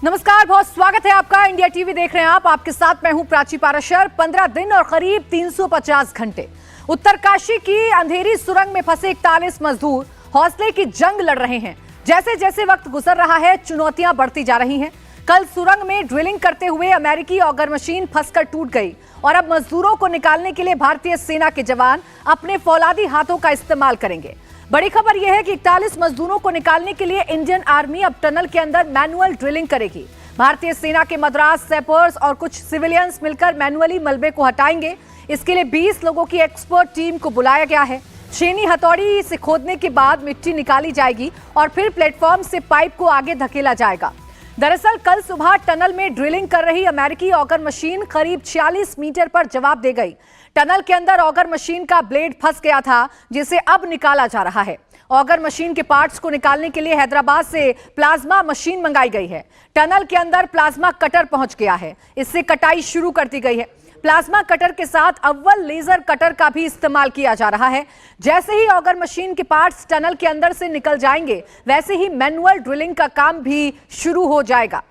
नमस्कार, बहुत स्वागत है आपका। इंडिया टीवी देख रहे हैं आप। आपके साथ मैं हूं प्राची पाराशर। 15 दिन और करीब 350 घंटे उत्तरकाशी की अंधेरी सुरंग में फंसे 41 मजदूर हौसले की जंग लड़ रहे हैं। जैसे जैसे वक्त गुजर रहा है, चुनौतियां बढ़ती जा रही हैं। कल सुरंग में ड्रिलिंग करते हुए अमेरिकी ऑगर मशीन फंसकर टूट गई और अब मजदूरों को निकालने के लिए भारतीय सेना के जवान अपने फौलादी हाथों का इस्तेमाल करेंगे। बड़ी खबर यह है कि 41 मजदूरों को निकालने के लिए इंडियन आर्मी अब टनल के अंदर मैनुअल ड्रिलिंग करेगी। भारतीय सेना के मद्रास सैपर्स और कुछ सिविलियंस मिलकर मैनुअली मलबे को हटाएंगे। इसके लिए 20 लोगों की एक्सपर्ट टीम को बुलाया गया है। छेनी हथौड़ी से खोदने के बाद मिट्टी निकाली जाएगी और फिर प्लेटफॉर्म से पाइप को आगे धकेला जाएगा। दरअसल कल सुबह टनल में ड्रिलिंग कर रही अमेरिकी ऑगर मशीन करीब 46 मीटर पर जवाब दे गई। टनल के अंदर ऑगर मशीन का ब्लेड फंस गया था, जिसे अब निकाला जा रहा है। ऑगर मशीन के पार्ट्स को निकालने के लिए हैदराबाद से प्लाज्मा मशीन मंगाई गई है। टनल के अंदर प्लाज्मा कटर पहुंच गया है, इससे कटाई शुरू कर दी गई है। प्लाज्मा कटर के साथ अव्वल लेजर कटर का भी इस्तेमाल किया जा रहा है। जैसे ही ऑगर मशीन के पार्ट्स टनल के अंदर से निकल जाएंगे, वैसे ही मैनुअल ड्रिलिंग का काम भी शुरू हो जाएगा।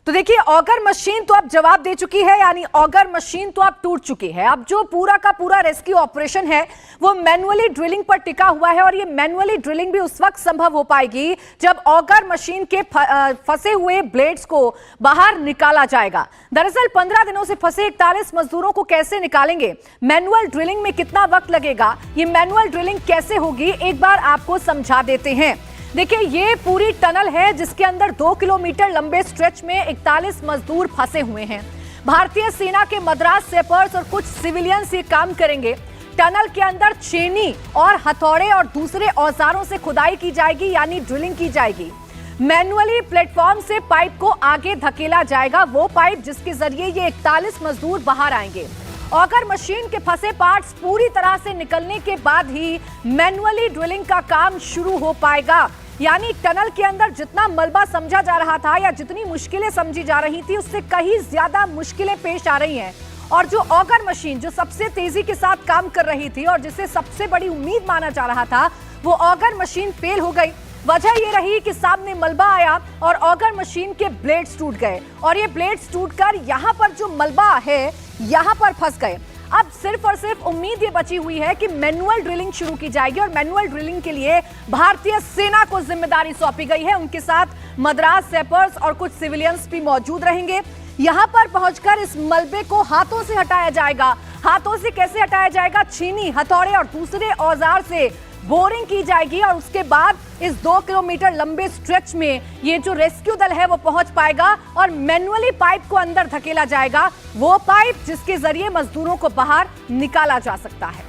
तो देखिए, ऑगर मशीन तो अब जवाब दे चुकी है, यानी ऑगर मशीन तो अब टूट चुकी है। अब जो पूरा का पूरा रेस्क्यू ऑपरेशन है वो मैनुअली ड्रिलिंग पर टिका हुआ है और ये मैनुअली ड्रिलिंग भी उस वक्त संभव हो पाएगी जब ऑगर मशीन के फंसे हुए ब्लेड्स को बाहर निकाला जाएगा। दरअसल 15 दिनों से फंसे 41 मजदूरों को कैसे निकालेंगे, मैनुअल ड्रिलिंग में कितना वक्त लगेगा, ये मैनुअल ड्रिलिंग कैसे होगी, एक बार आपको समझा देते हैं। देखिए, ये पूरी टनल है जिसके अंदर 2 किलोमीटर लंबे स्ट्रेच में 41 मजदूर फंसे हुए हैं। भारतीय सेना के मद्रास सैपर्स और कुछ सिविलियंस ये काम करेंगे। टनल के अंदर छेनी और हथौड़े और दूसरे औजारों से खुदाई की जाएगी, यानी ड्रिलिंग की जाएगी। मैनुअली प्लेटफॉर्म से पाइप को आगे धकेला जाएगा, वो पाइप जिसके जरिए ये 41 मजदूर बाहर आएंगे। ऑगर मशीन के फंसे पार्ट्स पूरी तरह से निकलने के बाद ही मैनुअली ड्रिलिंग का काम शुरू हो पाएगा। यानी टनल के अंदर जितना मलबा समझा जा रहा था या जितनी मुश्किलें समझी जा रही थी, उससे कहीं ज्यादा मुश्किलें पेश आ रही हैं। और जो ऑगर मशीन जो सबसे तेजी के साथ काम कर रही थी और जिसे सबसे बड़ी उम्मीद माना जा रहा था, वो ऑगर मशीन फेल हो गई। वजह ये रही कि सामने मलबा आया और ऑगर मशीन के ब्लेड्स टूट गए और ये ब्लेड्स टूटकर यहाँ पर जो मलबा है यहाँ पर फंस गए। अब सिर्फ और सिर्फ उम्मीद ये बची हुई है कि मैनुअल ड्रिलिंग शुरू की जाएगी और मैनुअल ड्रिलिंग के लिए भारतीय सेना को जिम्मेदारी सौंपी गई है। उनके साथ मद्रास सैपर्स और कुछ सिविलियंस भी मौजूद रहेंगे। यहां पर पहुंचकर इस मलबे को हाथों से हटाया जाएगा। हाथों से कैसे हटाया जाएगा? छीनी, हथौड़े और दूसरे औजार से बोरिंग की जाएगी और उसके बाद इस 2 किलोमीटर लंबे स्ट्रेच में ये जो रेस्क्यू दल है वो पहुंच पाएगा और मैनुअली पाइप को अंदर धकेला जाएगा, वो पाइप जिसके जरिए मजदूरों को बाहर निकाला जा सकता है।